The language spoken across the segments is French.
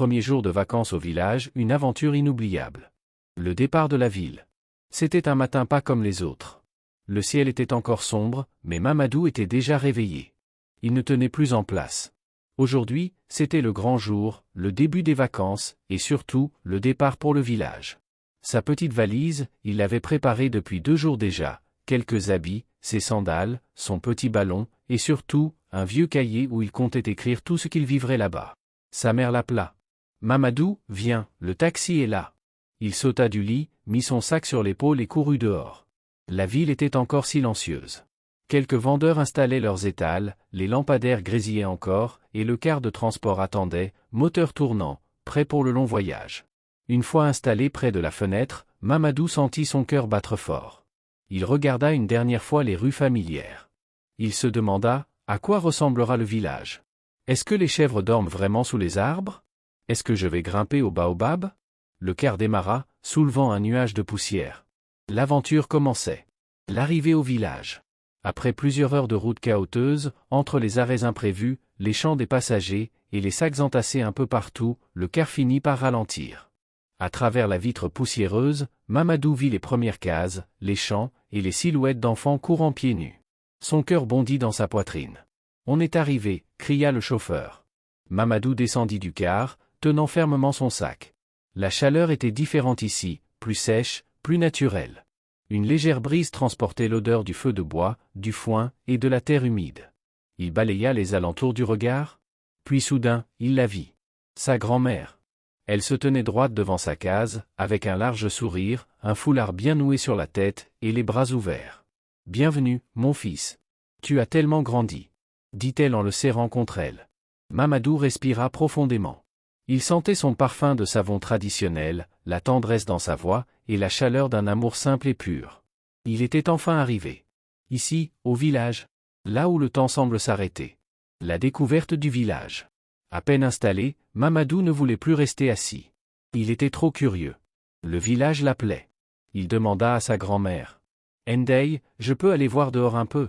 premier jour de vacances au village, une aventure inoubliable. Le départ de la ville. C'était un matin pas comme les autres. Le ciel était encore sombre, mais Mamadou était déjà réveillé. Il ne tenait plus en place. Aujourd'hui, c'était le grand jour, le début des vacances, et surtout, le départ pour le village. Sa petite valise, il l'avait préparée depuis 2 jours déjà, quelques habits, ses sandales, son petit ballon, et surtout, un vieux cahier où il comptait écrire tout ce qu'il vivrait là-bas. Sa mère l'appela. « Mamadou, viens, le taxi est là. » Il sauta du lit, mit son sac sur l'épaule et courut dehors. La ville était encore silencieuse. Quelques vendeurs installaient leurs étals, les lampadaires grésillaient encore, et le car de transport attendait, moteur tournant, prêt pour le long voyage. Une fois installé près de la fenêtre, Mamadou sentit son cœur battre fort. Il regarda une dernière fois les rues familières. Il se demanda, à quoi ressemblera le village? Est-ce que les chèvres dorment vraiment sous les arbres? Est-ce que je vais grimper au baobab? Le car démarra, soulevant un nuage de poussière. L'aventure commençait. L'arrivée au village. Après plusieurs heures de route chaoteuse, entre les arrêts imprévus, les chants des passagers, et les sacs entassés un peu partout, le car finit par ralentir. À travers la vitre poussiéreuse, Mamadou vit les premières cases, les champs, et les silhouettes d'enfants courant pieds nus. Son cœur bondit dans sa poitrine. « On est arrivé !» cria le chauffeur. Mamadou descendit du car, tenant fermement son sac. La chaleur était différente ici, plus sèche, plus naturelle. Une légère brise transportait l'odeur du feu de bois, du foin, et de la terre humide. Il balaya les alentours du regard. Puis soudain, il la vit. Sa grand-mère. Elle se tenait droite devant sa case, avec un large sourire, un foulard bien noué sur la tête, et les bras ouverts. « Bienvenue, mon fils. Tu as tellement grandi. » dit-elle en le serrant contre elle. Mamadou respira profondément. Il sentait son parfum de savon traditionnel, la tendresse dans sa voix, et la chaleur d'un amour simple et pur. Il était enfin arrivé. Ici, au village. Là où le temps semble s'arrêter. La découverte du village. À peine installé, Mamadou ne voulait plus rester assis. Il était trop curieux. Le village l'appelait. Il demanda à sa grand-mère. « Ndeye, je peux aller voir dehors un peu ?»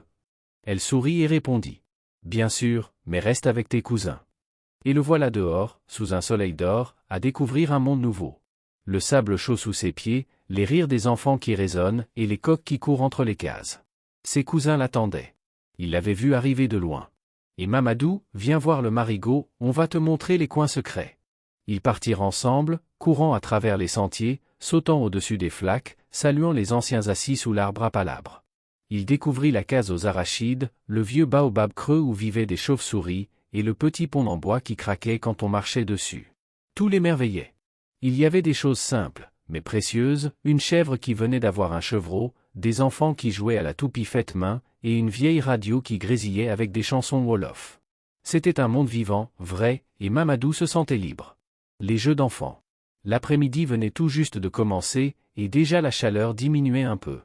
Elle sourit et répondit. « Bien sûr, mais reste avec tes cousins. » Et le voilà dehors, sous un soleil d'or, à découvrir un monde nouveau. Le sable chaud sous ses pieds, les rires des enfants qui résonnent, et les coqs qui courent entre les cases. Ses cousins l'attendaient. Il l'avait vu arriver de loin. « Et Mamadou, viens voir le marigot, on va te montrer les coins secrets. » Ils partirent ensemble, courant à travers les sentiers, sautant au-dessus des flaques, saluant les anciens assis sous l'arbre à palabres. Il découvrit la case aux arachides, le vieux baobab creux où vivaient des chauves-souris, et le petit pont en bois qui craquait quand on marchait dessus. Tout l'émerveillait. Il y avait des choses simples, mais précieuses, une chèvre qui venait d'avoir un chevreau, des enfants qui jouaient à la toupie faite main, et une vieille radio qui grésillait avec des chansons wolof. C'était un monde vivant, vrai, et Mamadou se sentait libre. Les jeux d'enfants. L'après-midi venait tout juste de commencer, et déjà la chaleur diminuait un peu.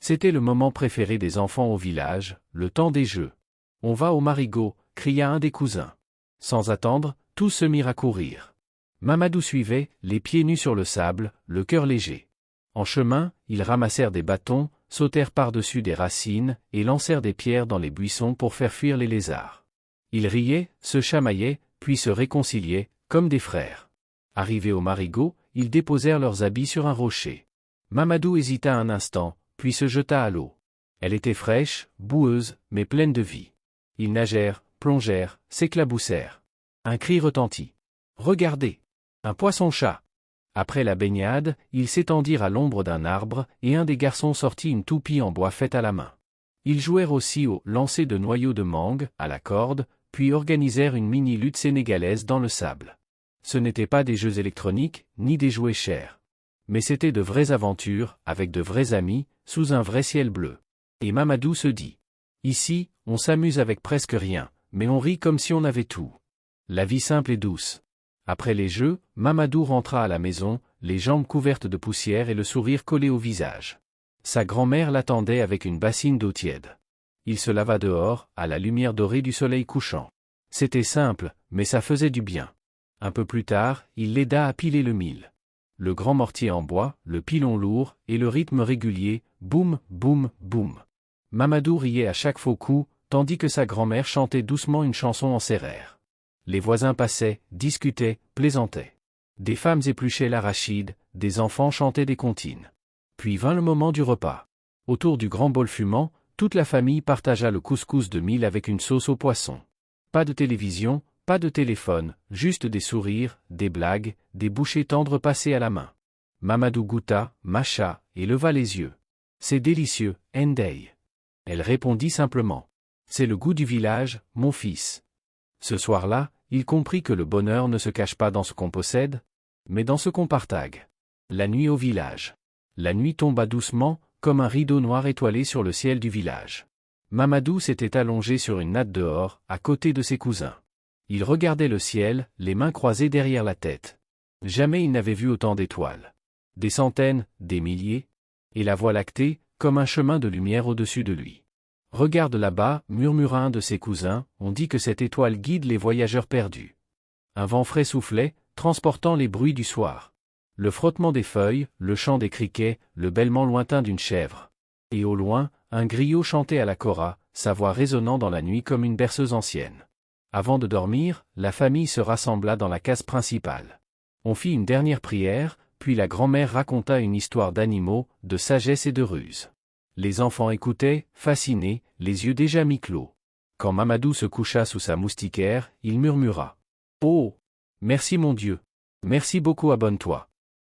C'était le moment préféré des enfants au village, le temps des jeux. « On va au marigot !» cria un des cousins. Sans attendre, tous se mirent à courir. Mamadou suivait, les pieds nus sur le sable, le cœur léger. En chemin, ils ramassèrent des bâtons, sautèrent par-dessus des racines, et lancèrent des pierres dans les buissons pour faire fuir les lézards. Ils riaient, se chamaillaient, puis se réconciliaient, comme des frères. Arrivés au marigot, ils déposèrent leurs habits sur un rocher. Mamadou hésita un instant, puis se jeta à l'eau. Elle était fraîche, boueuse, mais pleine de vie. Ils nagèrent, plongèrent, s'éclaboussèrent. Un cri retentit. « Regardez! Un poisson-chat !» Après la baignade, ils s'étendirent à l'ombre d'un arbre, et un des garçons sortit une toupie en bois faite à la main. Ils jouèrent aussi au lancer de noyaux de mangue, à la corde, puis organisèrent une mini-lutte sénégalaise dans le sable. Ce n'étaient pas des jeux électroniques, ni des jouets chers. Mais c'étaient de vraies aventures, avec de vrais amis, sous un vrai ciel bleu. Et Mamadou se dit. Ici, on s'amuse avec presque rien, mais on rit comme si on avait tout. La vie simple et douce. Après les jeux, Mamadou rentra à la maison, les jambes couvertes de poussière et le sourire collé au visage. Sa grand-mère l'attendait avec une bassine d'eau tiède. Il se lava dehors, à la lumière dorée du soleil couchant. C'était simple, mais ça faisait du bien. Un peu plus tard, il l'aida à piler le mil. Le grand mortier en bois, le pilon lourd, et le rythme régulier, boum, boum, boum. Mamadou riait à chaque faux coup, tandis que sa grand-mère chantait doucement une chanson en sérère. Les voisins passaient, discutaient, plaisantaient. Des femmes épluchaient l'arachide, des enfants chantaient des comptines. Puis vint le moment du repas. Autour du grand bol fumant, toute la famille partagea le couscous de mil avec une sauce au poisson. Pas de télévision, pas de téléphone, juste des sourires, des blagues, des bouchées tendres passées à la main. Mamadou goûta, mâcha, et leva les yeux. C'est délicieux, Ndeye. Elle répondit simplement. C'est le goût du village, mon fils. Ce soir-là, il comprit que le bonheur ne se cache pas dans ce qu'on possède, mais dans ce qu'on partage. La nuit au village. La nuit tomba doucement, comme un rideau noir étoilé sur le ciel du village. Mamadou s'était allongé sur une natte dehors, à côté de ses cousins. Il regardait le ciel, les mains croisées derrière la tête. Jamais il n'avait vu autant d'étoiles. Des centaines, des milliers. Et la voie lactée, comme un chemin de lumière au-dessus de lui. « Regarde là-bas » murmura un de ses cousins, « on dit que cette étoile guide les voyageurs perdus. » Un vent frais soufflait, transportant les bruits du soir. Le frottement des feuilles, le chant des criquets, le bêlement lointain d'une chèvre. Et au loin, un griot chantait à la kora, sa voix résonnant dans la nuit comme une berceuse ancienne. Avant de dormir, la famille se rassembla dans la case principale. On fit une dernière prière, puis la grand-mère raconta une histoire d'animaux, de sagesse et de ruse. Les enfants écoutaient, fascinés, les yeux déjà mi-clos. Quand Mamadou se coucha sous sa moustiquaire, il murmura. « Oh! Merci mon Dieu! Merci beaucoup, abonne-toi. »